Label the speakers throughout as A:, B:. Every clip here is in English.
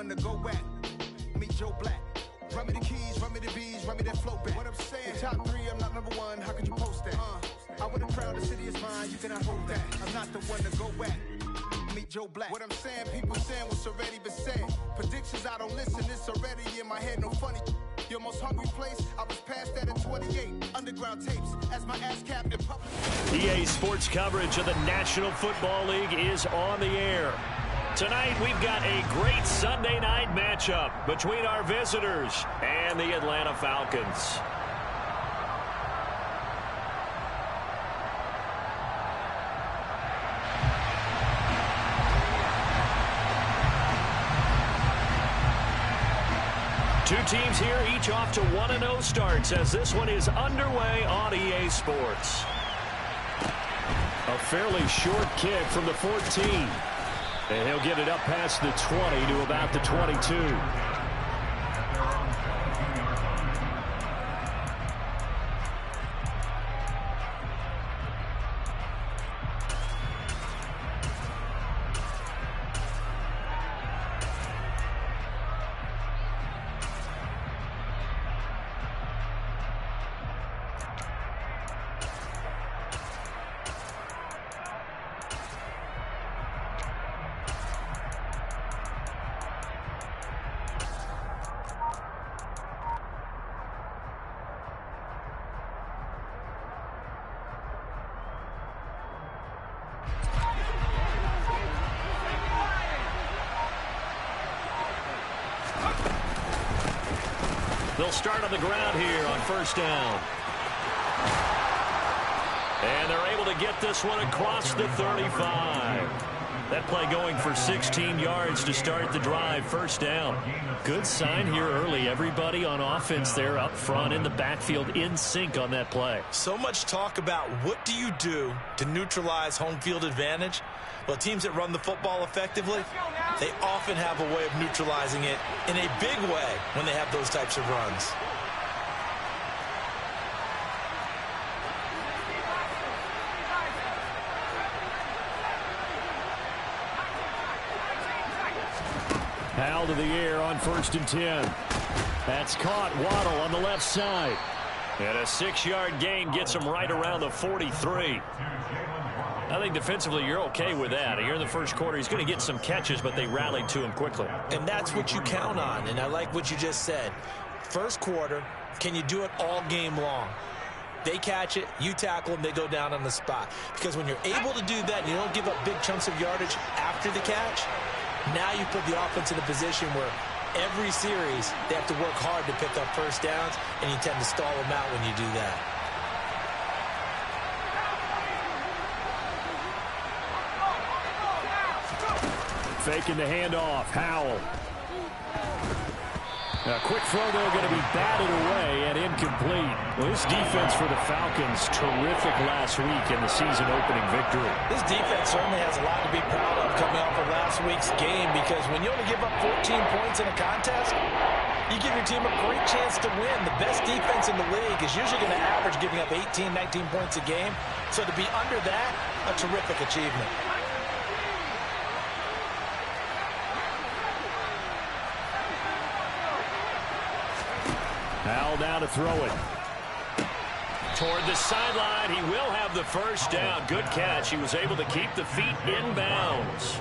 A: one to go back. Meet Joe Black. Run me the keys, run me the bees, run me that flow back. What I'm saying, top 3, I'm not number 1. How could you post that? I would have proud the city is mine. You cannot hold that. I'm not the one to go back. Meet Joe Black. What I'm saying, people saying what's already been said. Predictions, I don't listen. It's already in my head. No funny. Your most hungry place, I was past that at 28. Underground tapes as my ass cap in public.
B: EA Sports coverage of the National Football League is on the air. Tonight, we've got a great Sunday night matchup between our visitors and the Atlanta Falcons. Two teams here, each off to 1-0 starts as this one is underway on EA Sports. A fairly short kick from the 14. And he'll get it up past the 20 to about the 22. They'll start on the ground here on first down. And they're able to get this one across the 35. That play going for 16 yards to start the drive. First down. Good sign here early. Everybody on offense there up front in the backfield in sync on that play.
C: So much talk about what do you do to neutralize home field advantage. Well, teams that run the football effectively, they often have a way of neutralizing it in a big way when they have those types of runs.
B: Howell to the air on 1st and 10. That's caught. Waddle on the left side. And a 6-yard gain gets him right around the 43. I think defensively you're okay with that. Here in the first quarter, he's going to get some catches, but they rallied to him quickly.
C: And that's what you count on, and I like what you just said. First quarter, can you do it all game long? They catch it, you tackle them, they go down on the spot. Because when you're able to do that and you don't give up big chunks of yardage after the catch, now you put the offense in a position where every series they have to work hard to pick up first downs, and you tend to stall them out when you do that.
B: Faking the handoff. Howell. A quick throw, though, going to be batted away and incomplete. Well, this defense for the Falcons, terrific last week in the season-opening victory.
C: This defense certainly has a lot to be proud of coming off of last week's game, because when you only give up 14 points in a contest, you give your team a great chance to win. The best defense in the league is usually going to average giving up 18, 19 points a game. So to be under that, a terrific achievement.
B: Howell down to throw it. Toward the sideline, he will have the first down. Good catch. He was able to keep the feet in bounds.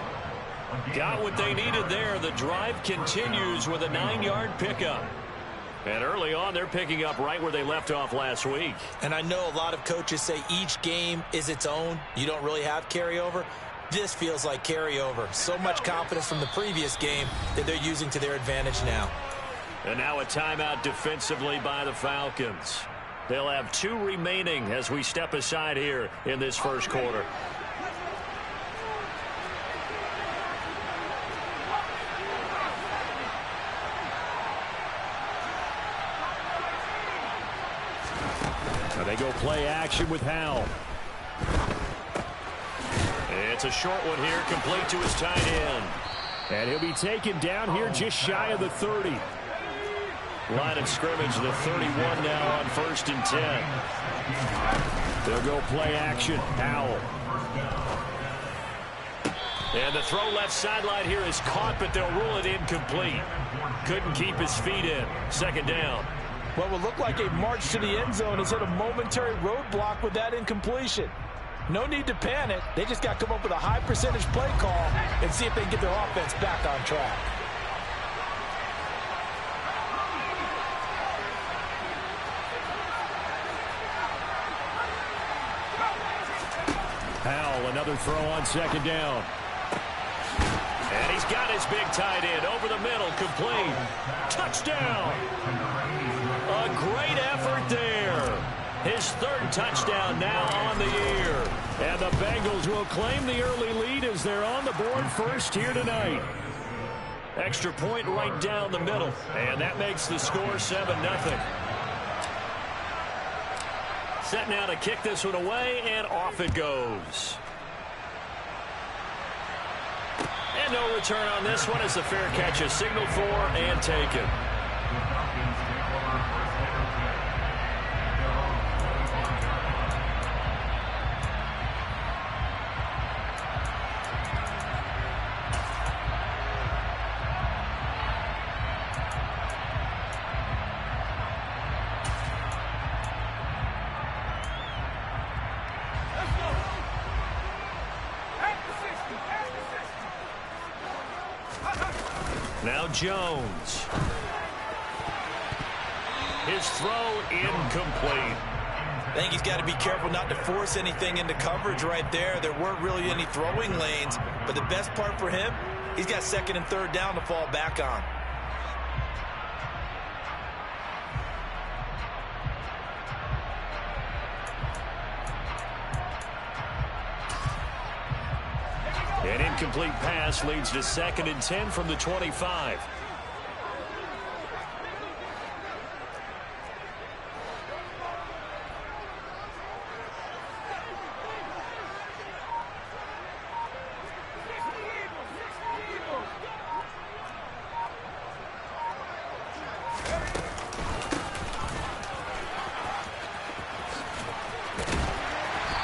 B: Got what they needed there. The drive continues with a 9-yard pickup. And early on, they're picking up right where they left off last week.
C: And I know a lot of coaches say each game is its own. You don't really have carryover. This feels like carryover. So much confidence from the previous game that they're using to their advantage now.
B: And now a timeout defensively by the Falcons. They'll have 2 remaining as we step aside here in this first quarter. So they go play action with Howell. It's a short one here, complete to his tight end. And he'll be taken down here just shy of the 30. Line of scrimmage, the 31 now on 1st and 10. They'll go play action. Howell. And the throw left sideline here is caught, but they'll rule it incomplete. Couldn't keep his feet in. Second down.
C: What would look like a march to the end zone has hit a momentary roadblock with that incompletion. No need to panic. They just got to come up with a high percentage play call and see if they can get their offense back on track.
B: Powell, another throw on second down. And he's got his big tight end over the middle, complete. Touchdown! A great effort there. His third touchdown now on the year. And the Bengals will claim the early lead as they're on the board first here tonight. Extra point right down the middle. And that makes the score 7-0. Set now to kick this one away, and off it goes. And no return on this one as the fair catch is signaled for and taken. Now Jones. His throw incomplete.
C: I think he's got to be careful not to force anything into coverage right there. There weren't really any throwing lanes, but the best part for him, he's got second and third down to fall back on.
B: An incomplete pass leads to 2nd and 10 from the 25.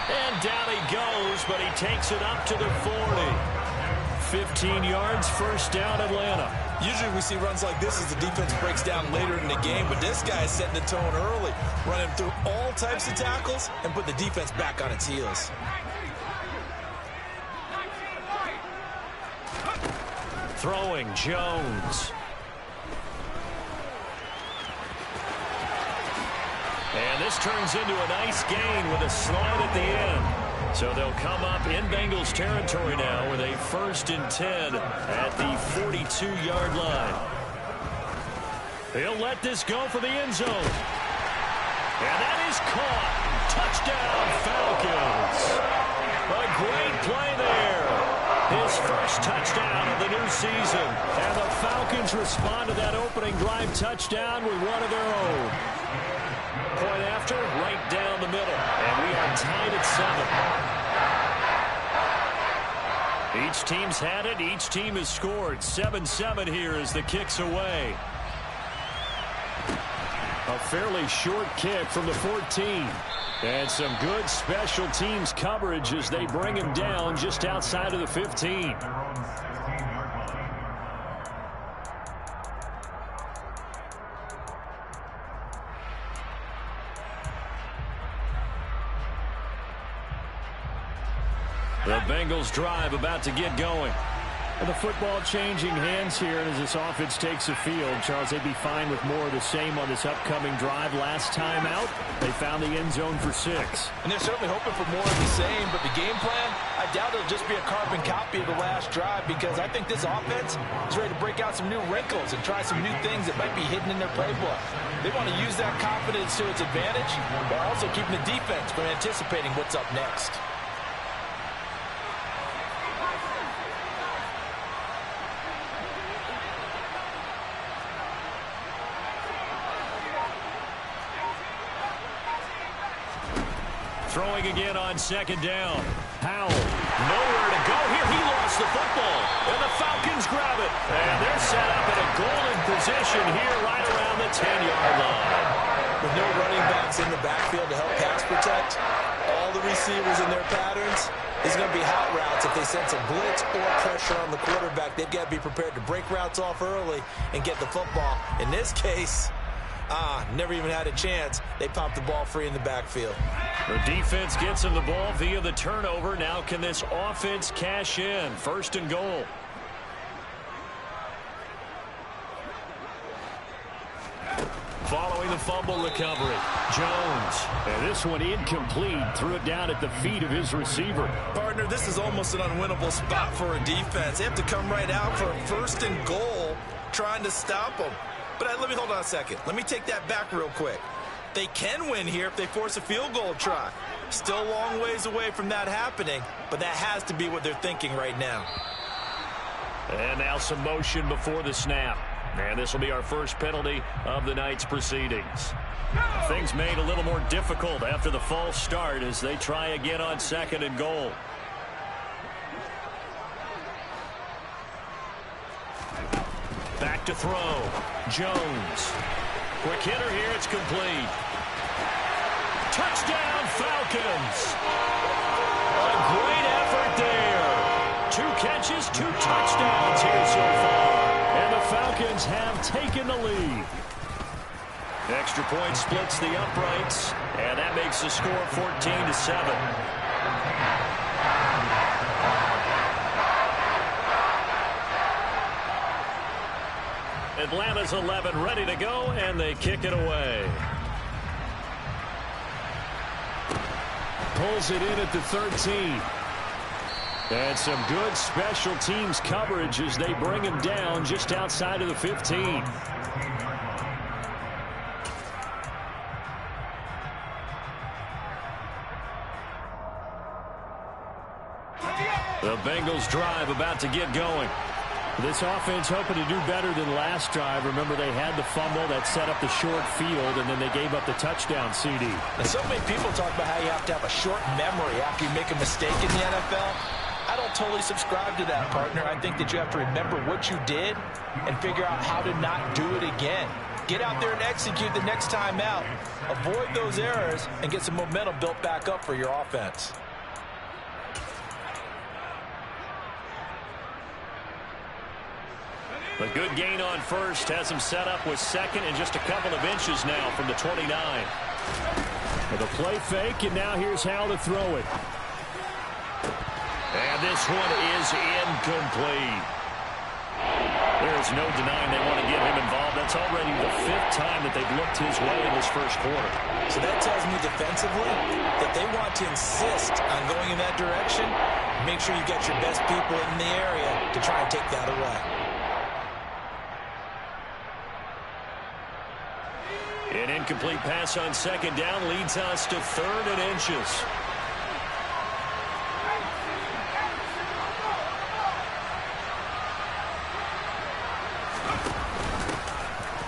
B: And down he goes, but he takes it up to the 40. 15 yards, first down, Atlanta.
C: Usually we see runs like this as the defense breaks down later in the game, but this guy is setting the tone early, running through all types of tackles and put the defense back on its heels.
B: Throwing, Jones. And this turns into a nice gain with a slide at the end. So they'll come up in Bengals territory now with a 1st and 10 at the 42-yard line. He'll let this go for the end zone. And that is caught. Touchdown, Falcons. A great play there. His first touchdown of the new season. And the Falcons respond to that opening drive touchdown with one of their own. Point after, right down the middle. And we are tied at 7. Each team's had it. Each team has scored. 7-7 here as the kick's away. A fairly short kick from the 14. And some good special teams coverage as they bring him down just outside of the 15. The Bengals drive about to get going. And the football changing hands here as this offense takes the field. Charles, they'd be fine with more of the same on this upcoming drive. Last time out, they found the end zone for 6.
C: And they're certainly hoping for more of the same, but the game plan, I doubt it'll just be a carbon copy of the last drive because I think this offense is ready to break out some new wrinkles and try some new things that might be hidden in their playbook. They want to use that confidence to its advantage while also keeping the defense from anticipating what's up next.
B: Throwing again on second down. Powell, nowhere to go here. He lost the football, and the Falcons grab it. And they're set up in a golden position here right around the 10-yard line.
C: With no running backs in the backfield to help pass protect, all the receivers in their patterns, These are going to be hot routes. If they sense a blitz or pressure on the quarterback, they've got to be prepared to break routes off early and get the football. In this case, never even had a chance. They popped the ball free in the backfield.
B: The defense gets him the ball via the turnover. Now can this offense cash in? 1st and goal. Following the fumble recovery, Jones. And this one incomplete. Threw it down at the feet of his receiver.
C: Partner, this is almost an unwinnable spot for a defense. They have to come right out for a 1st and goal trying to stop them. But let me hold on a second. Let me take that back real quick. They can win here if they force a field goal try. Still a long ways away from that happening, but that has to be what they're thinking right now.
B: And now some motion before the snap. And this will be our first penalty of the night's proceedings. Things made a little more difficult after the false start as they try again on 2nd and goal. Back to throw. Jones. Quick hitter here. It's complete. Touchdown, Falcons. A great effort there. 2 catches, 2 touchdowns here so far. And the Falcons have taken the lead. Extra point splits the uprights, and that makes the score 14-7. Atlanta's 11 ready to go, and they kick it away. Pulls it in at the 13. And some good special teams coverage as they bring him down just outside of the 15. The Bengals drive about to get going. This offense hoping to do better than last drive. Remember, they had the fumble that set up the short field, and then they gave up the touchdown CD.
C: And so many people talk about how you have to have a short memory after you make a mistake in the NFL. I don't totally subscribe to that, partner. I think that you have to remember what you did and figure out how to not do it again. Get out there and execute the next time out. Avoid those errors and get some momentum built back up for your offense.
B: A good gain on first has him set up with 2nd and just a couple of inches now from the 29. With a play fake, and now here's how to throw it. And this one is incomplete. There's no denying they want to get him involved. That's already the 5th time that they've looked his way in this first quarter.
C: So that tells me defensively that they want to insist on going in that direction. Make sure you get your best people in the area to try and take that away.
B: An incomplete pass on 2nd down leads us to 3rd and inches.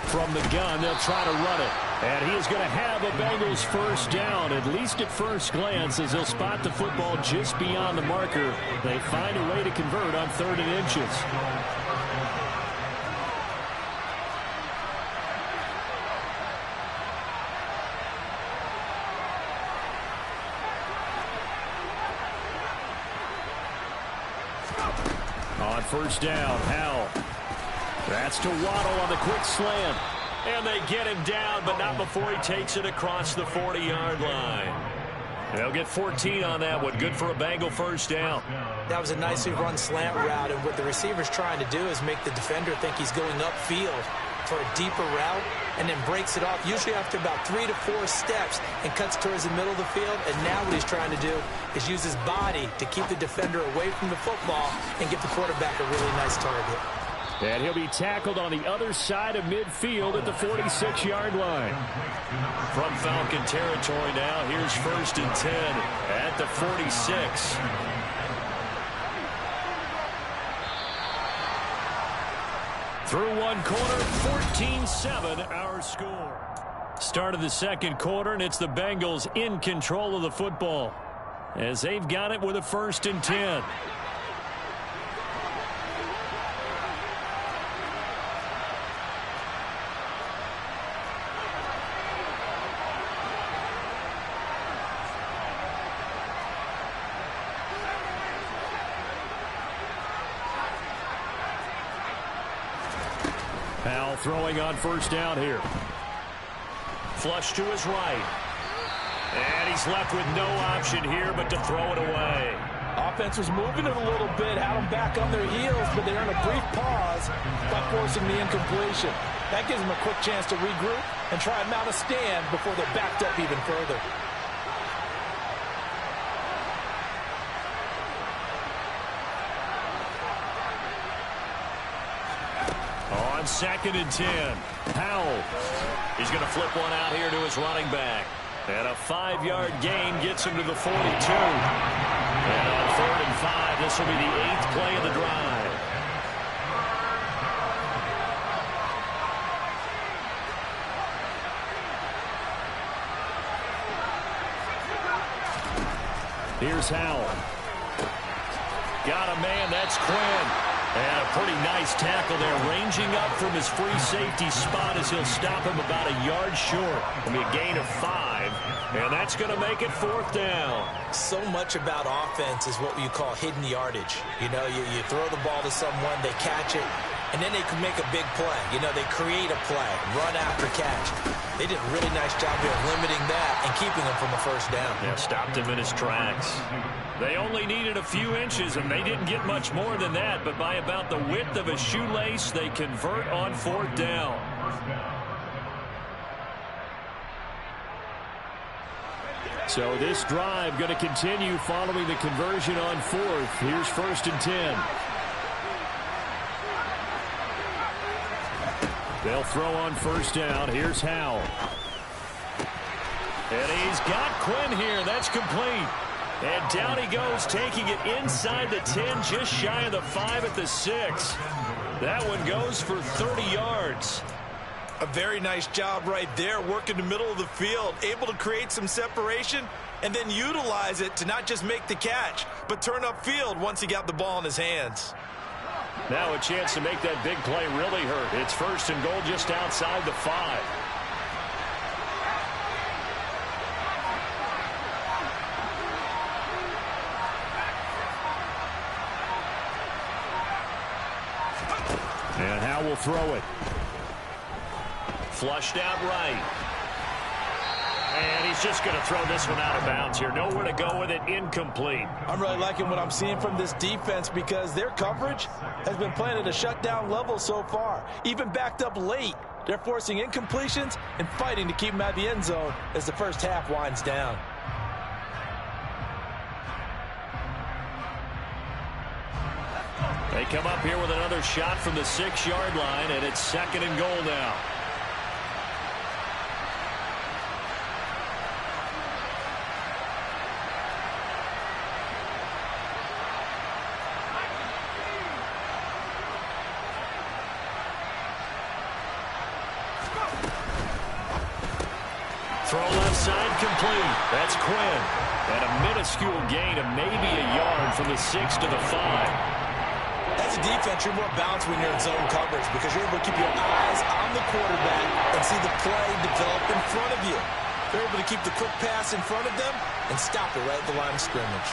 B: From the gun, they'll try to run it. And he is going to have a Bengals 1st down, at least at first glance, as they'll spot the football just beyond the marker. They find a way to convert on 3rd and inches. On 1st down, Howell. That's to Waddle on the quick slant. And they get him down, but not before he takes it across the 40-yard line. They'll get 14 on that one. Good for a Bengal 1st down.
C: That was a nicely run slant route, and what the receiver's trying to do is make the defender think he's going upfield for a deeper route, and then breaks it off, usually after about 3 to 4 steps, and cuts towards the middle of the field. And now what he's trying to do is use his body to keep the defender away from the football and give the quarterback a really nice target.
B: And he'll be tackled on the other side of midfield at the 46-yard line. From Falcon territory now, here's 1st and 10 at the 46. Through one quarter, 14-7 our score. Start of the 2nd quarter, and it's the Bengals in control of the football as they've got it with a 1st and 10. Howell throwing on first down here. Flush to his right. And he's left with no option here but to throw it away.
C: Offense was moving it a little bit, had them back on their heels, but they earned a brief pause by forcing the incompletion. That gives them a quick chance to regroup and try and mount a stand before they're backed up even further.
B: On 2nd and 10, Howell. He's going to flip one out here to his running back. And a 5-yard gain gets him to the 42. And on 3rd and 5, this will be the 8th play of the drive. Here's Howell. Got a man, that's Quinn. And a pretty nice tackle there, ranging up from his free safety spot as he'll stop him about a yard short. It'll be a gain of 5, and that's going to make it 4th down.
C: So much about offense is what you call hidden yardage. You know, you throw the ball to someone, they catch it, and then they can make a big play. You know, they create a play, run after catch. They did a really nice job here of limiting that and keeping him from a first down.
B: Yeah, stopped him in his tracks. They only needed a few inches, and they didn't get much more than that, but by about the width of a shoelace, they convert on 4th down. So this drive going to continue following the conversion on 4th. Here's 1st and 10. They'll throw on first down. Here's Howell. And he's got Quinn here. That's complete. And down he goes, taking it inside the 10, just shy of the 5 at the 6. That one goes for 30 yards.
C: A very nice job right there, working the middle of the field, able to create some separation and then utilize it to not just make the catch, but turn upfield once he got the ball in his hands.
B: Now a chance to make that big play really hurt. It's 1st and goal just outside the 5. And Howell will throw it. Flushed out right. And he's just going to throw this one out of bounds here. Nowhere to go with it. Incomplete.
C: I'm really liking what I'm seeing from this defense because their coverage has been playing at a shutdown level so far. Even backed up late, they're forcing incompletions and fighting to keep them out of the end zone as the first half winds down.
B: They come up here with another shot from the 6-yard line, and it's 2nd and goal now. Throw left side complete. That's Quinn. And a minuscule gain of maybe a yard from the 6 to the 5.
C: As a defense, you're more balanced when you're in zone coverage because you're able to keep your eyes on the quarterback and see the play develop in front of you. You're able to keep the quick pass in front of them and stop it right at the line of scrimmage.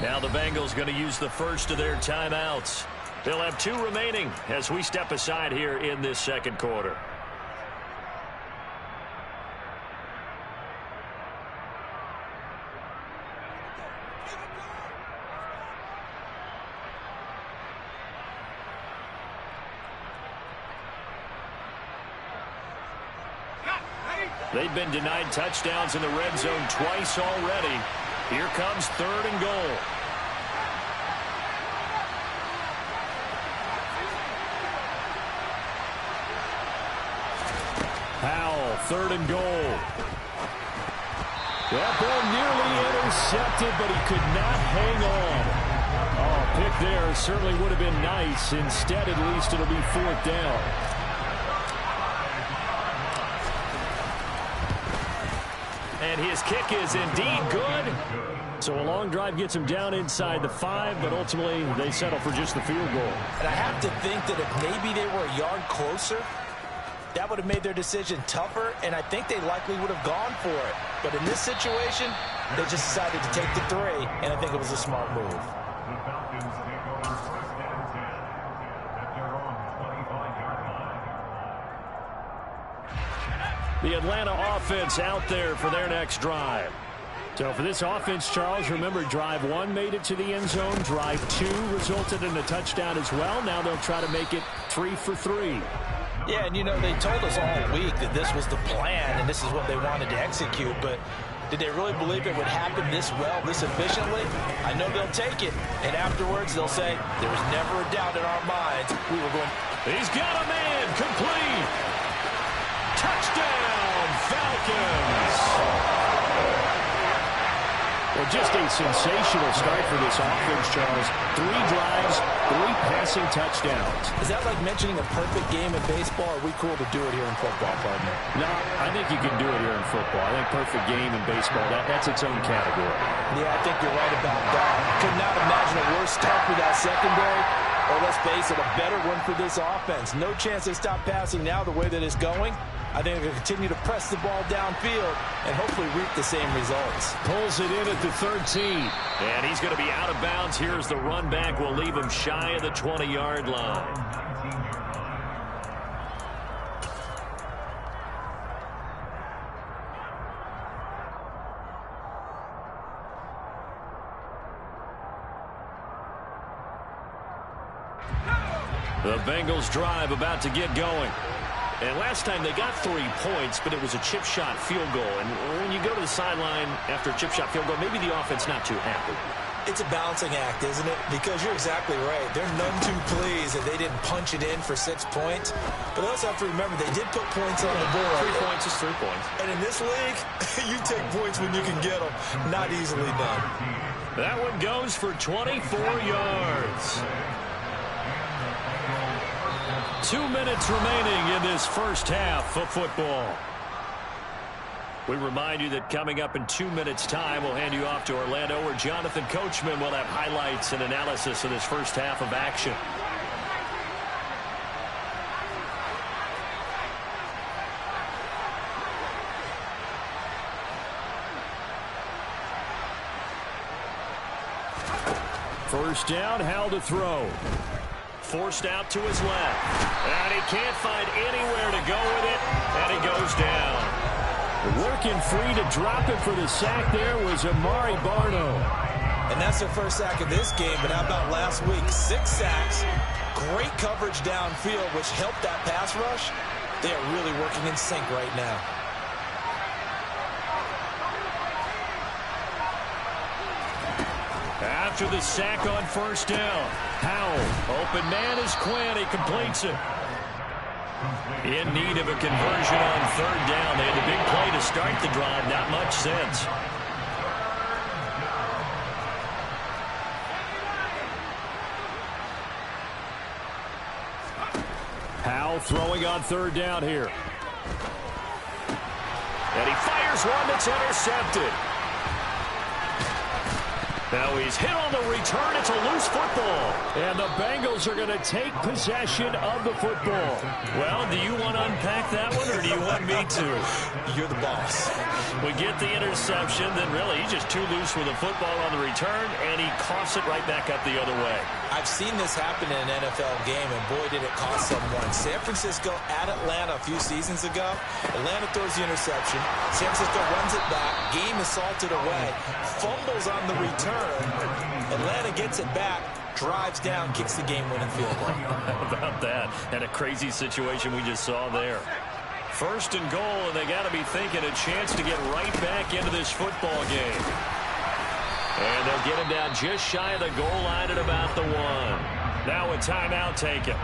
B: Now the Bengals going to use the first of their timeouts. They'll have 2 remaining as we step aside here in this 2nd quarter. They've been denied touchdowns in the red zone twice already. Here comes 3rd and goal. Howell, 3rd and goal. That ball nearly intercepted, but he could not hang on. Oh, pick there certainly would have been nice. Instead, at least it'll be 4th down. And his kick is indeed good. So a long drive gets them down inside the 5, but ultimately they settle for just the field goal.
C: And I have to think that if maybe they were a yard closer, that would have made their decision tougher, and I think they likely would have gone for it. But in this situation, they just decided to take the 3, and I think it was a smart move.
D: The Falcons take over first and 10 at their own 25-yard line.
B: The Atlanta offense out there for their next drive. So for this offense, Charles, remember drive 1 made it to the end zone. Drive 2 resulted in a touchdown as well. Now they'll try to make it 3 for 3.
C: Yeah, and you know, they told us all week that this was the plan and this is what they wanted to execute, but did they really believe it would happen this well, this efficiently? I know they'll take it, and afterwards they'll say, there was never a doubt in our minds we were going.
B: He's got a man, complete. Touchdown, Falcons. Well, just a sensational start for this offense, Charles. 3 drives, 3 passing touchdowns.
C: Is that like mentioning a perfect game in baseball, or are we cool to do it here in football, partner?
B: No, I think you can do it here in football. I think perfect game in baseball, that's its own category.
C: Yeah, I think you're right about that. Could not imagine a worse start for that secondary, or let's face it, a better one for this offense. No chance they stop passing now the way that it's going. I think they're going to continue to press the ball downfield and hopefully reap the same results.
B: Pulls it in at the 13. And he's going to be out of bounds. Here's the run back. We'll leave him shy of the 20-yard line. The Bengals drive about to get going. And last time they got 3 points, but it was a chip shot field goal. And when you go to the sideline after a chip shot field goal, maybe the offense not too happy.
C: It's a balancing act, isn't it? Because you're exactly right. They're none too pleased that they didn't punch it in for 6 points. But they also have to remember they did put points on the board.
B: 3 points is 3 points.
C: And in this league, you take points when you can get them. Not easily done.
B: That one goes for 24 yards. 2 minutes remaining in this first half of football. We remind you that coming up in 2 minutes' time, we'll hand you off to Orlando, where Jonathan Coachman will have highlights and analysis of this first half of action. First down, Howell to throw. Forced out to his left. And he can't find anywhere to go with it. And he goes down. Working free to drop it for the sack there was Amari Barno.
C: And that's their first sack of this game. But how about last week? 6 sacks. Great coverage downfield, which helped that pass rush. They are really working in sync right now.
B: After the sack on first down, Howell, open man is Quinn. He completes it. In need of a conversion on third down. They had a big play to start the drive. Not much sense. Howell throwing on third down here. And he fires one that's intercepted. Now he's hit on the return. It's a loose football. And the Bengals are going to take possession of the football. Well, do you want to unpack that one, or do you want me to?
C: You're the boss.
B: We get the interception, then really he's just too loose with the football on the return, and he coughs it right back up the other way.
C: I've seen this happen in an NFL game, and boy, did it cost someone. San Francisco at Atlanta a few seasons ago. Atlanta throws the interception. San Francisco runs it back. Game is salted away. Fumbles on the return. Atlanta gets it back, drives down, kicks the game-winning field goal.
B: How about that? And a crazy situation we just saw there. First and goal, and they got to be thinking a chance to get right back into this football game. And they'll get him down just shy of the goal line at about the 1. Now a timeout taken.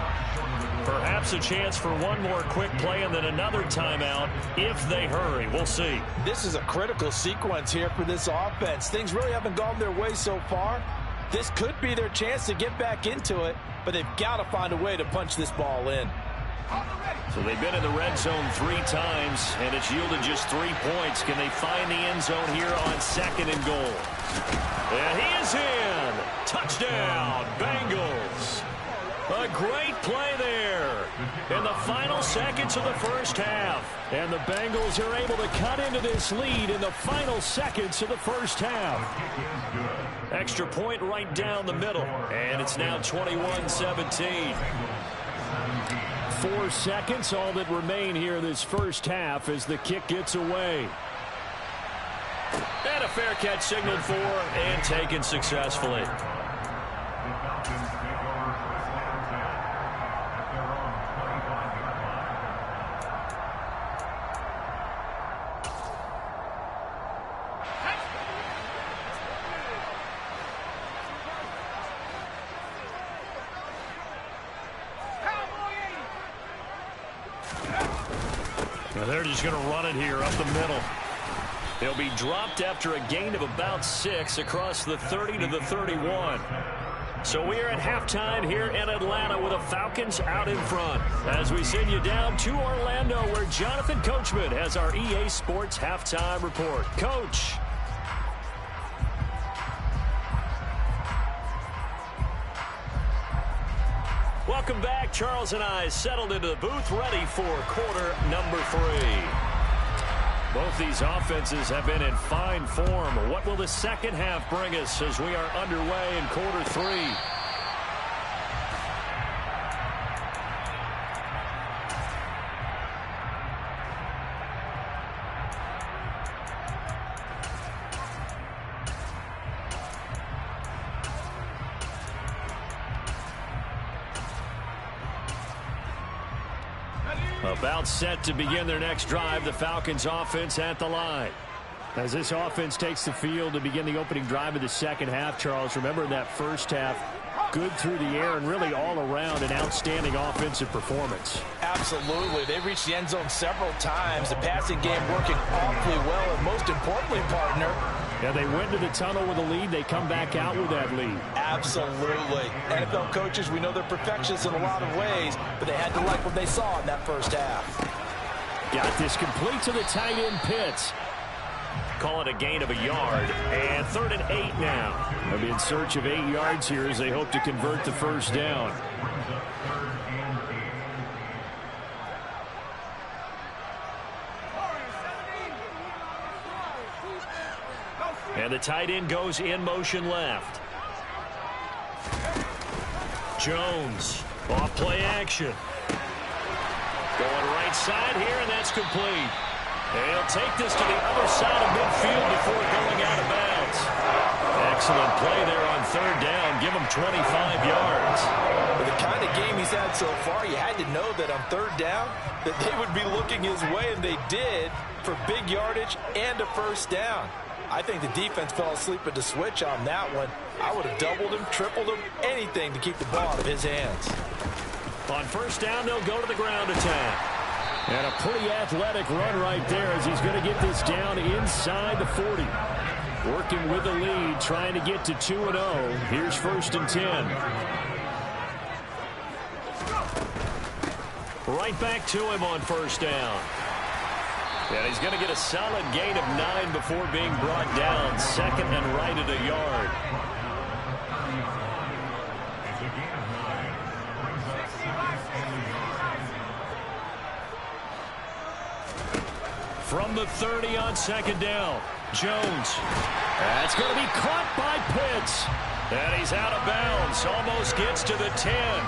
B: Perhaps a chance for one more quick play and then another timeout if they hurry. We'll see.
C: This is a critical sequence here for this offense. Things really haven't gone their way so far. This could be their chance to get back into it, but they've got to find a way to punch this ball in.
B: So they've been in the red zone 3 times, and it's yielded just 3 points. Can they find the end zone here on 2nd and goal? And he is in. Touchdown, Bengals. A great play there in the final seconds of the first half. And the Bengals are able to cut into this lead in the final seconds of the first half. Extra point right down the middle. And it's now 21-17. 4 seconds, all that remain here this first half as the kick gets away. And a fair catch signaled for and taken successfully. They're just going to run it here up the middle. He'll be dropped after a gain of about 6 across the 30 to the 31. So we are at halftime here in Atlanta with the Falcons out in front. As we send you down to Orlando where Jonathan Coachman has our EA Sports halftime report. Coach. Welcome back. Charles and I settled into the booth ready for quarter number 3. Both these offenses have been in fine form. What will the second half bring us as we are underway in quarter 3? About set to begin their next drive, the Falcons offense at the line. As this offense takes the field to begin the opening drive of the second half, Charles, remember that first half, good through the air and really all around an outstanding offensive performance.
C: Absolutely. They reached the end zone several times. The passing game working awfully well, and most importantly, partner,
B: yeah, they went to the tunnel with a lead. They come back out with that lead.
C: Absolutely. NFL coaches, we know they're perfectionists in a lot of ways, but they had to like what they saw in that first half.
B: Got this complete to the tight end Pitts. Call it a gain of a yard. And 3rd and 8 now. They'll be in search of 8 yards here as they hope to convert the first down. And the tight end goes in motion left. Jones, off play action. Going right side here, and that's complete. They'll take this to the other side of midfield before going out of bounds. Excellent play there on 3rd down. Give him 25 yards.
C: With the kind of game he's had so far, you had to know that on 3rd down that they would be looking his way, and they did, for big yardage and a first down. I think the defense fell asleep at the switch on that one. I would have doubled him, tripled him, anything to keep the ball out of his hands.
B: On first down, they'll go to the ground attack. And a pretty athletic run right there as he's going to get this down inside the 40. Working with the lead, trying to get to 2-0. Here's 1st and 10. Right back to him on first down. And he's going to get a solid gain of 9 before being brought down. 2nd and right at a yard. From the 30 on 2nd down, Jones. That's going to be caught by Pitts. And he's out of bounds. Almost gets to the 10.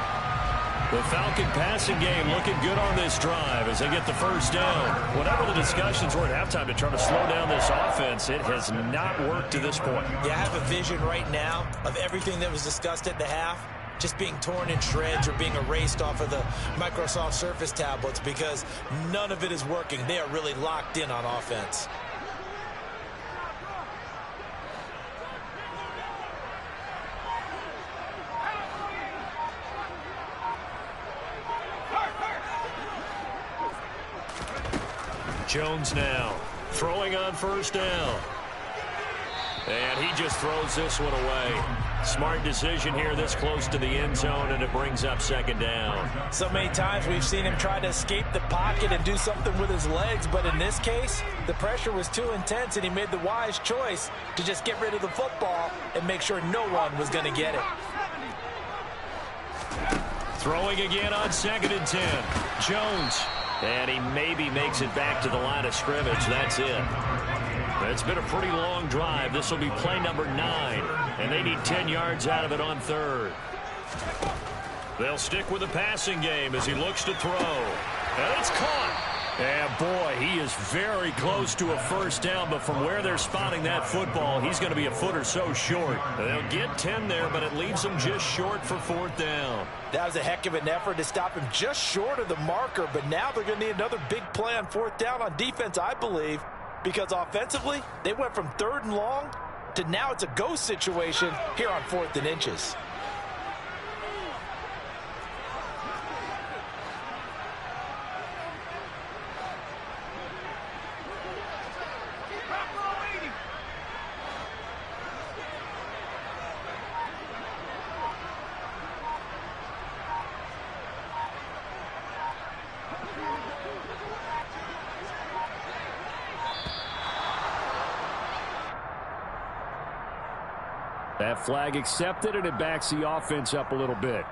B: The Falcon passing game looking good on this drive as they get the first down. Whatever the discussions were at halftime to try to slow down this offense, it has not worked to this point.
C: Yeah, I have a vision right now of everything that was discussed at the half just being torn in shreds or being erased off of the Microsoft Surface tablets because none of it is working. They are really locked in on offense. Jones now throwing on first down.
B: And he just throws this one away. Smart decision here this close to the end zone, and it brings up second down.
C: So many times we've seen him try to escape the pocket and do something with his legs, but in this case, the pressure was too intense, and he made the wise choice to just get rid of the football and make sure no one was going to get it.
B: Throwing again on 2nd and 10. Jones. And he maybe makes it back to the line of scrimmage. That's it. It's been a pretty long drive. This will be play number 9. And they need 10 yards out of it on 3rd. They'll stick with the passing game as he looks to throw. And it's caught. And boy, he is very close to a first down, but from where they're spotting that football, he's going to be a foot or so short. They'll get 10 there, but it leaves them just short for 4th down.
C: That was a heck of an effort to stop him just short of the marker, but now they're going to need another big play on 4th down on defense, I believe, because offensively, they went from 3rd and long to now it's a go situation here on 4th and inches.
B: That flag accepted, and it backs the offense up a little bit.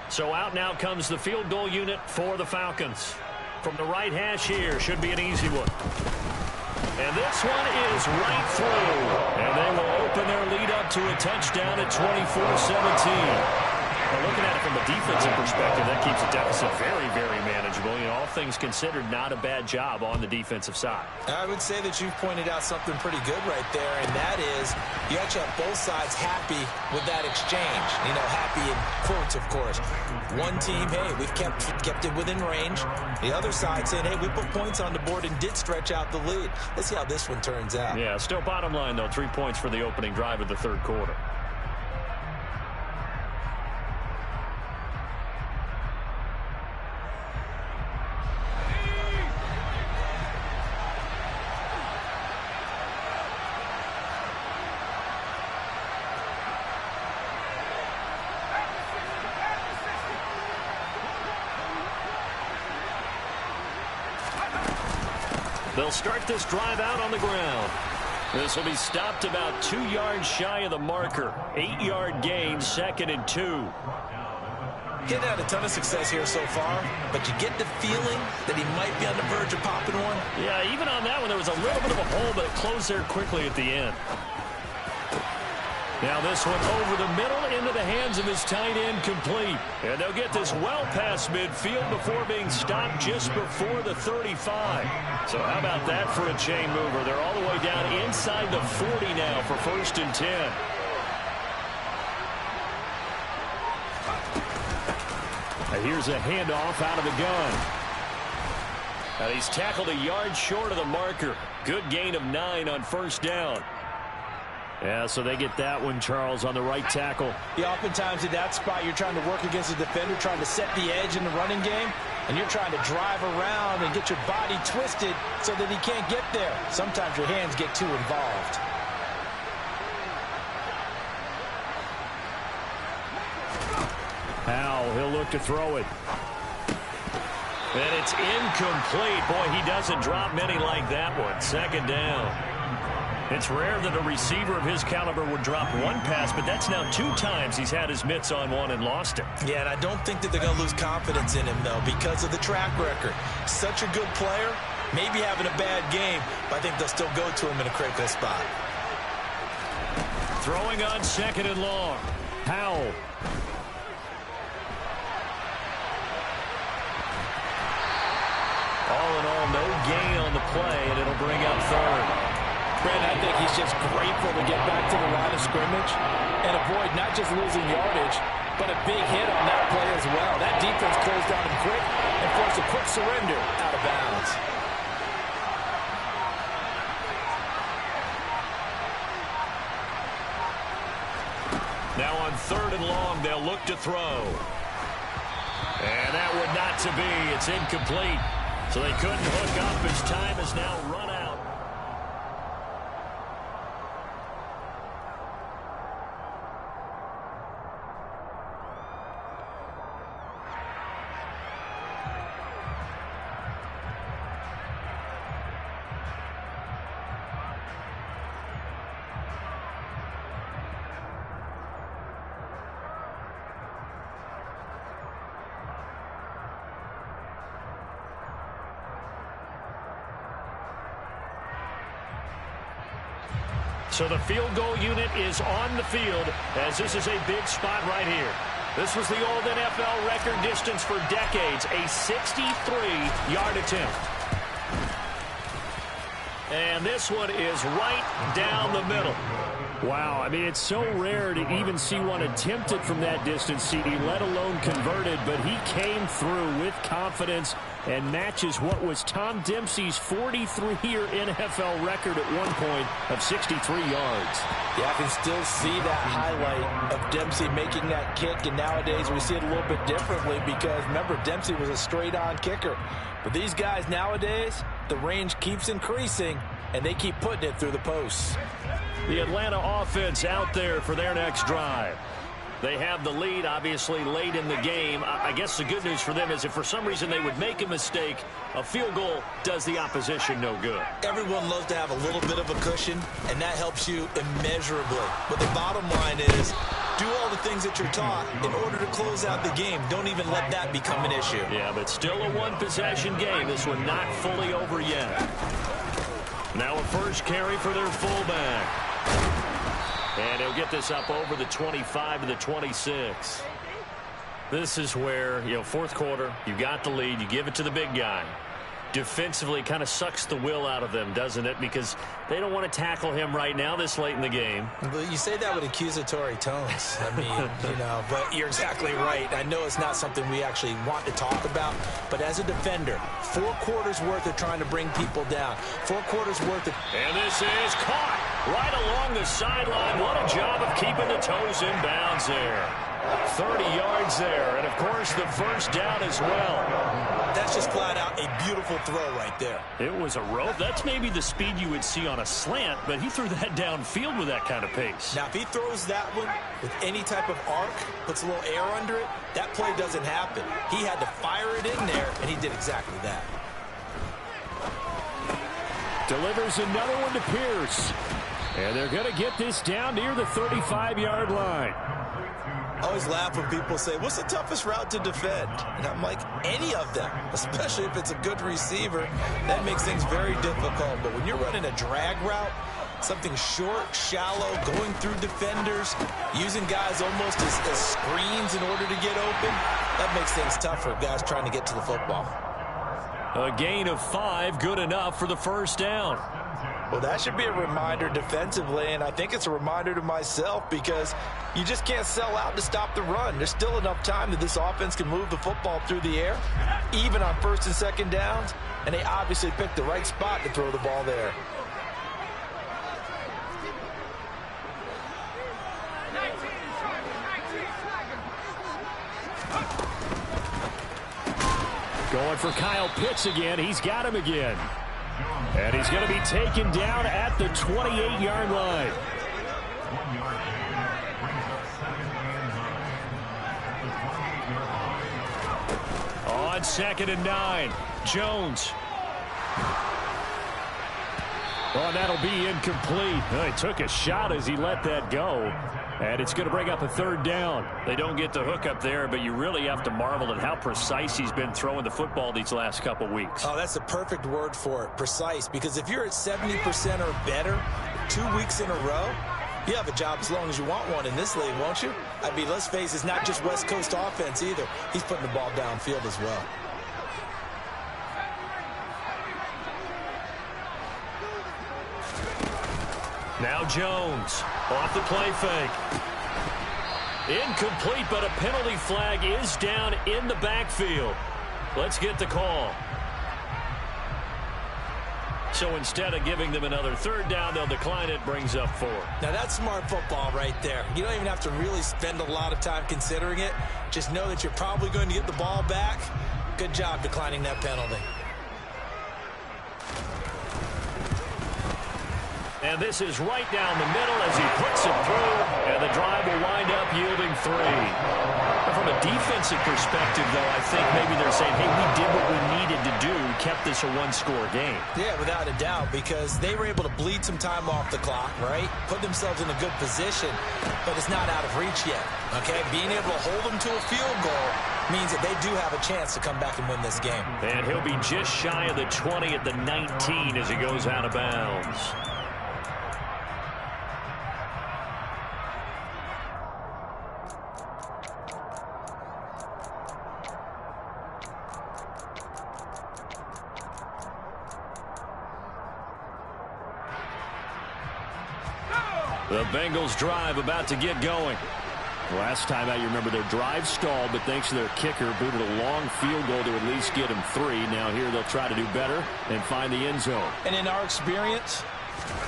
B: So out now comes the field goal unit for the Falcons. From the right hash here, should be an easy one. And this one is right through. And they will open their lead up to a touchdown at 24-17. Well, looking at it from a defensive perspective, that keeps the deficit very, very manageable. You know, all things considered, not a bad job on the defensive side.
C: I would say that you've pointed out something pretty good right there, and that is you actually have both sides happy with that exchange. You know, happy in quotes, of course. One team, hey, we've kept it within range. The other side saying, hey, we put points on the board and did stretch out the lead. Let's see how this one turns out.
B: Yeah, still bottom line, though, 3 points for the opening drive of the 3rd quarter. They'll start this drive out on the ground. This will be stopped about 2 yards shy of the marker. 8-yard gain, 2nd and 2.
C: He's had a ton of success here so far, but you get the feeling that he might be on the verge of popping one.
B: Yeah, even on that one, there was a little bit of a hole, but it closed there quickly at the end. Now this one over the middle into the hands of his tight end, complete. And they'll get this well past midfield before being stopped just before the 35. So how about that for a chain mover? They're all the way down inside the 40 now for 1st and 10. And here's a handoff out of the gun. And he's tackled a yard short of the marker. Good gain of 9 on 1st down. Yeah, so they get that one, Charles, on the right tackle.
C: Yeah, oftentimes in that spot, you're trying to work against a defender, trying to set the edge in the running game, and you're trying to drive around and get your body twisted so that he can't get there. Sometimes your hands get too involved.
B: Powell, he'll look to throw it. And it's incomplete. Boy, he doesn't drop many like that one. 2nd down. It's rare that a receiver of his caliber would drop one pass, but that's now 2 times he's had his mitts on one and lost it.
C: Yeah, and I don't think that they're going to lose confidence in him, though, because of the track record. Such a good player, maybe having a bad game, but I think they'll still go to him in a critical spot.
B: Throwing on 2nd and long. Powell. All in all, no gain on the play, and it'll bring up 3rd.
C: Brent, I think he's just grateful to get back to the line of scrimmage and avoid not just losing yardage, but a big hit on that play as well. That defense closed down him quick and forced a quick surrender out of bounds.
B: Now on 3rd and long, they'll look to throw. And that would not to be. It's incomplete. So they couldn't hook up as time is now run out. So the field goal unit is on the field as this is a big spot right here. This was the old NFL record distance for decades, a 63-yard attempt. And this one is right down the middle. Wow, I mean, it's so rare to even see one attempted from that distance, CD, let alone converted, but he came through with confidence and matches what was Tom Dempsey's 43-year NFL record at one point of 63 yards.
C: Yeah, I can still see that highlight of Dempsey making that kick, and nowadays we see it a little bit differently because, remember, Dempsey was a straight-on kicker. But these guys nowadays, the range keeps increasing, and they keep putting it through the posts.
B: The Atlanta offense out there for their next drive. They have the lead, obviously, late in the game. I guess the good news for them is if for some reason they would make a mistake, a field goal does the opposition no good.
C: Everyone loves to have a little bit of a cushion, and that helps you immeasurably. But the bottom line is, do all the things that you're taught in order to close out the game. Don't even let that become an issue.
B: Yeah, but still a one-possession game. This one not fully over yet. Now a first carry for their fullback. And he'll get this up over the 25 to the 26. This is where, fourth quarter, you got the lead, you give it to the big guy. Defensively, kind of sucks the will out of them, doesn't it? Because they don't want to tackle him right now this late in the game.
C: But you say that with accusatory tones. I mean, but you're exactly right. I know it's not something we actually want to talk about, but as a defender, 4 quarters worth of trying to bring people down. 4 quarters worth of...
B: And this is caught right along the sideline. What a job of keeping the toes in bounds there. 30 yards there, and of course the first down as well.
C: That's just flat out a beautiful throw right there.
B: It was a rope. That's maybe the speed you would see on a slant, but he threw that downfield with that kind of pace.
C: Now, if he throws that one with any type of arc, puts a little air under it, that play doesn't happen. He had to fire it in there, and he did exactly that.
B: Delivers another one to Pierce. And they're going to get this down near the 35-yard line.
C: I always laugh when people say, what's the toughest route to defend? And I'm like, any of them, especially if it's a good receiver. That makes things very difficult. But when you're running a drag route, something short, shallow, going through defenders, using guys almost as screens in order to get open, that makes things tough for guys trying to get to the football.
B: A gain of 5, good enough for the first down.
C: Well, that should be a reminder defensively, and I think it's a reminder to myself because you just can't sell out to stop the run. There's still enough time that this offense can move the football through the air, even on first and second downs, and they obviously picked the right spot to throw the ball there.
B: Going for Kyle Pitts again. He's got him again. And he's going to be taken down at the 28-yard line.
D: 1 yard gain brings up 2nd and 9 on the 28-yard line.
B: On 2nd and 9, Jones. Oh, that'll be incomplete. He took a shot as he let that go. And it's going to bring up a 3rd down. They don't get the hook up there, but you really have to marvel at how precise he's been throwing the football these last couple weeks.
C: Oh, that's the perfect word for it, precise. Because if you're at 70% or better 2 weeks in a row, you have a job as long as you want one in this league, won't you? I mean, let's face it, it's not just West Coast offense either. He's putting the ball downfield as well.
B: Now Jones off the play fake. Incomplete, but a penalty flag is down in the backfield. Let's get the call. So instead of giving them another 3rd down, they'll decline it, brings up 4.
C: Now that's smart football right there. You don't even have to really spend a lot of time considering it. Just know that you're probably going to get the ball back. Good job declining that penalty.
B: And this is right down the middle as he puts it through, and the drive will wind up yielding 3. But from a defensive perspective, though, I think maybe they're saying, hey, we did what we needed to do, kept this a 1-score game.
C: Yeah, without a doubt, because they were able to bleed some time off the clock, right? Put themselves in a good position, but it's not out of reach yet, okay? Being able to hold them to a field goal means that they do have a chance to come back and win this game.
B: And he'll be just shy of the 20 at the 19 as he goes out of bounds. The Bengals drive about to get going. Last time out, you remember their drive stalled, but thanks to their kicker, booted a long field goal to at least get them 3. Now here they'll try to do better and find the end zone.
C: And in our experience,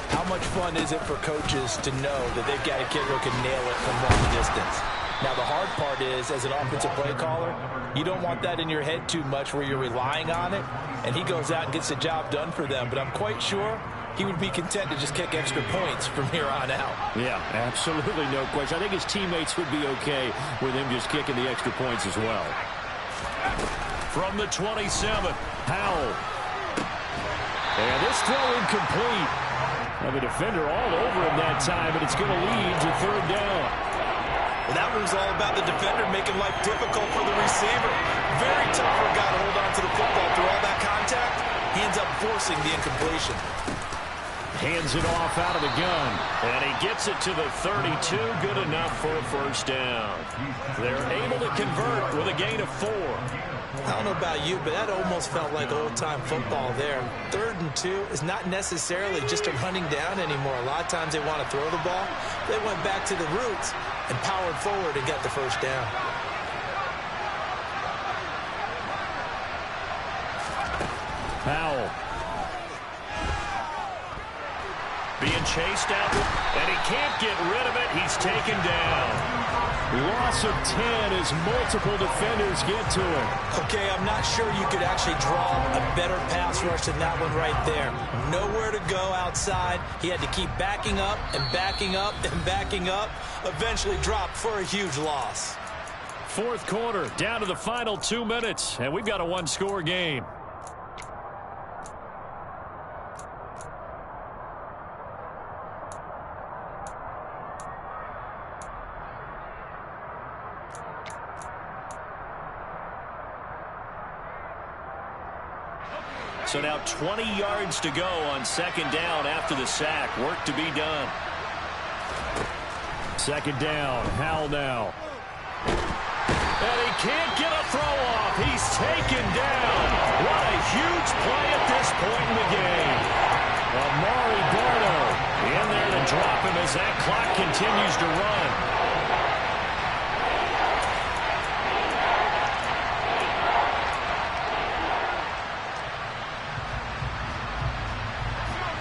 C: how much fun is it for coaches to know that they've got a kicker who can nail it from long distance? Now, the hard part is, as an offensive play caller, you don't want that in your head too much where you're relying on it, and he goes out and gets the job done for them. But I'm quite sure he would be content to just kick extra points from here on out. Yeah, absolutely no question. I think his teammates would be okay with him just kicking the extra points as well.
B: From the 27, Howell. And this throw incomplete. Have a defender all over him that time, but it's going to lead to 3rd down.
C: Well, that was all about the defender making life difficult for the receiver. Very tough for a guy to hold on to the football through all that contact. He ends up forcing the incompletion.
B: Hands it off out of the gun. And he gets it to the 32. Good enough for a 1st down. They're able to convert with a gain of 4.
C: I don't know about you, but that almost felt like old-time football there. 3rd and 2 is not necessarily just a running down anymore. A lot of times they want to throw the ball. They went back to the roots and powered forward and got the 1st down.
B: Howell. Being chased out, and he can't get rid of it. He's taken down. Loss of 10 as multiple defenders get to him.
C: Okay, I'm not sure you could actually draw a better pass rush than that one right there. Nowhere to go outside. He had to keep backing up and backing up and backing up. Eventually dropped for a huge loss.
B: 4th quarter, down to the final 2 minutes, and we've got a 1-score game. So now 20 yards to go on 2nd down after the sack. Work to be done. 2nd down. Howell now. And he can't get a throw off. He's taken down. What a huge play at this point in the game. Amari Barno in there to drop him as that clock continues to run.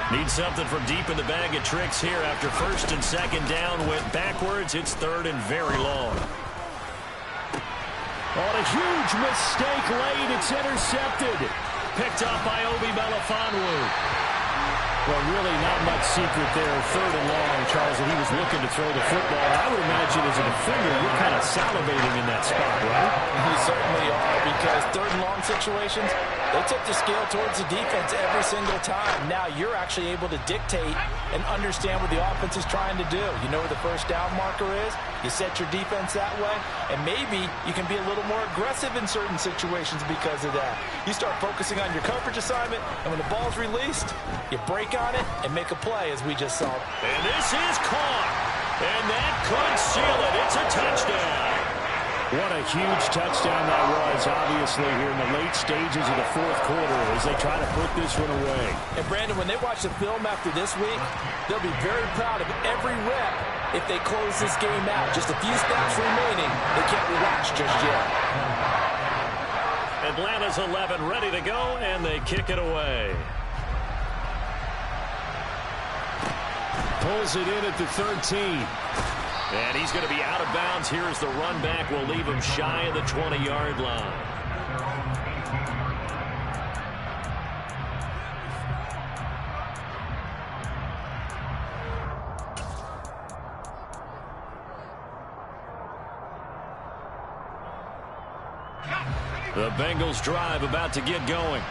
B: Need something from deep in the bag of tricks here after 1st and 2nd down went backwards. It's 3rd and very long. On a huge mistake late. It's intercepted. Picked up by Obi Melifonwu. Well, really not much secret there. 3rd and long, Charles, and he was looking to throw the football. I would imagine as a defender, you're kind of salivating in that spot, right?
C: You certainly are, because 3rd and long situations, they tip the scale towards the defense every single time. Now you're actually able to dictate and understand what the offense is trying to do. You know where the 1st down marker is. You set your defense that way, and maybe you can be a little more aggressive in certain situations because of that. You start focusing on your coverage assignment, and when the ball's released, you break on it and make a play, as we just saw.
B: And this is caught, and that could seal it. It's a touchdown. What a huge touchdown that was, obviously, here in the late stages of the 4th quarter as they try to put this one away.
C: And, Brandon, when they watch the film after this week, they'll be very proud of every rep if they close this game out. Just a few snaps remaining. They can't relax just yet.
B: Atlanta's 11 ready to go, and they kick it away. Pulls it in at the 13. And he's going to be out of bounds here as the run back will leave him shy of the 20-yard line. The Bengals drive about to get going.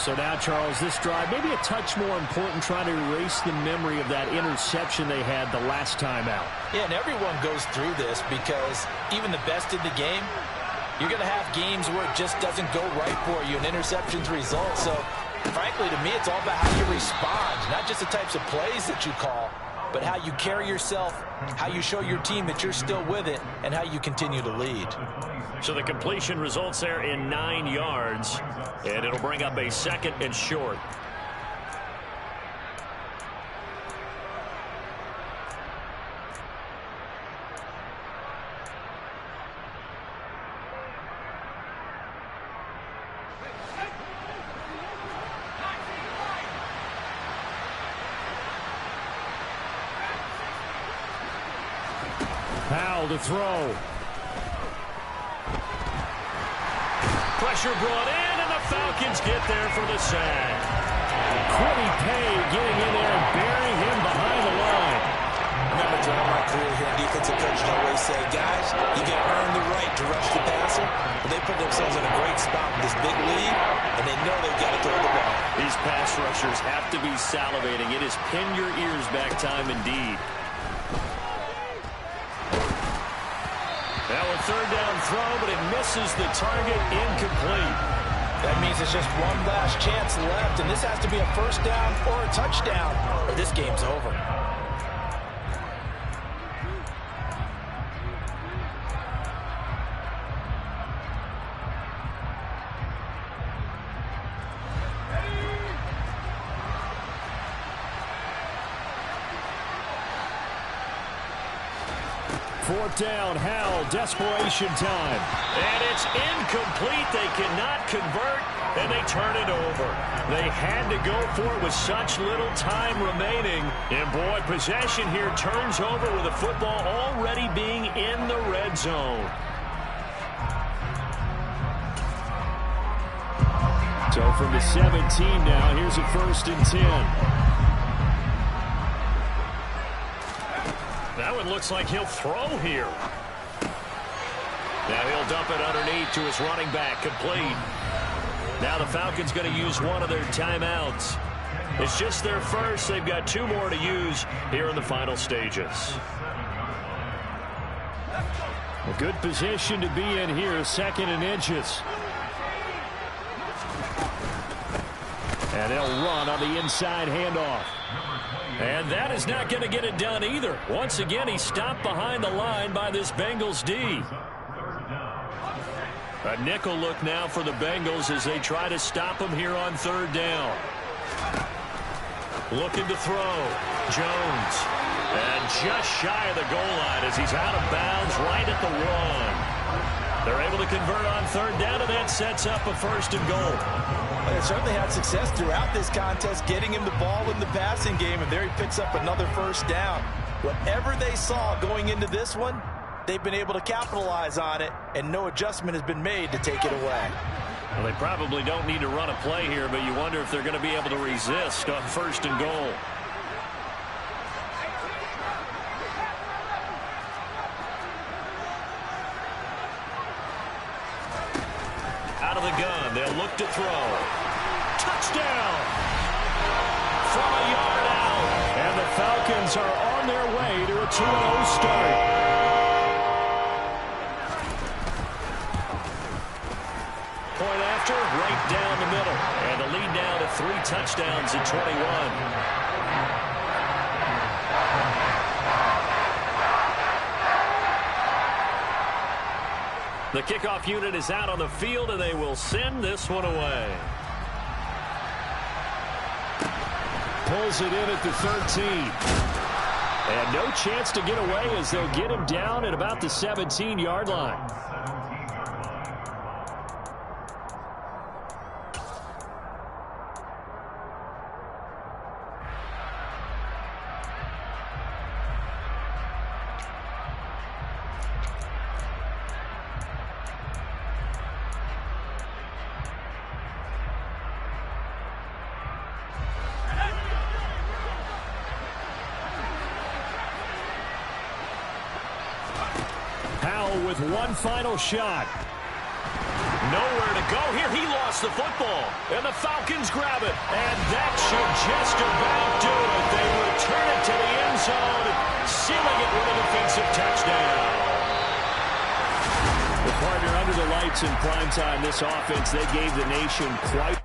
B: So now, Charles, this drive maybe a touch more important, trying to erase the memory of that interception they had the last time out.
C: Yeah, and everyone goes through this because even the best in the game, you're going to have games where it just doesn't go right for you and interceptions result. So, frankly, to me, it's all about how you respond, not just the types of plays that you call, but how you carry yourself, how you show your team that you're still with it, and how you continue to lead.
B: So the completion results there in 9 yards, and it'll bring up a 2nd and short. Powell to throw. Pressure brought in, and the Falcons get there for the sack. Quiddy Pay getting in there and burying him behind the line.
C: I remember throughout my career here, defensive coaches always say, guys, you got to earn the right to rush the passer. But they put themselves in a great spot with this big lead, and they know they've got to throw the ball.
B: These pass rushers have to be salivating. It is pin your ears back time indeed. Now a third down throw, but it misses the target, incomplete.
C: That means it's just one last chance left, and this has to be a first down or a touchdown, or this game's over.
B: Fourth down, Howell, desperation time. And it's incomplete. They cannot convert, and they turn it over. They had to go for it with such little time remaining. And, boy, possession here turns over with the football already being in the red zone. So from the 17 now, here's a 1st and 10. That one looks like he'll throw here. Now he'll dump it underneath to his running back, complete. Now the Falcons going to use one of their timeouts. It's just their first. They've got 2 more to use here in the final stages. A good position to be in here, 2nd and inches. And they'll run on the inside handoff. And that is not going to get it done either. Once again, he's stopped behind the line by this Bengals D. A nickel look now for the Bengals as they try to stop him here on 3rd down. Looking to throw. Jones. And just shy of the goal line as he's out of bounds right at the 1. They're able to convert on 3rd down, and that sets up a 1st and goal.
C: They certainly had success throughout this contest, getting him the ball in the passing game, and there he picks up another 1st down. Whatever they saw going into this one, they've been able to capitalize on it, and no adjustment has been made to take it away.
B: Well, they probably don't need to run a play here, but you wonder if they're going to be able to resist on 1st and goal. Out of the gun, they'll look to throw. Touchdown! From a yard out. And the Falcons are on their way to a 2-0 start. Point after, right down the middle. And the lead now to 3 touchdowns at 21. The kickoff unit is out on the field, and they will send this one away. Pulls it in at the 13. And no chance to get away as they'll get him down at about the 17-yard line. With one final shot. Nowhere to go here. He lost the football. And the Falcons grab it. And that should just about do it. They return it to the end zone, sealing it with a defensive touchdown. The partner under the lights in primetime, this offense, they gave the nation quite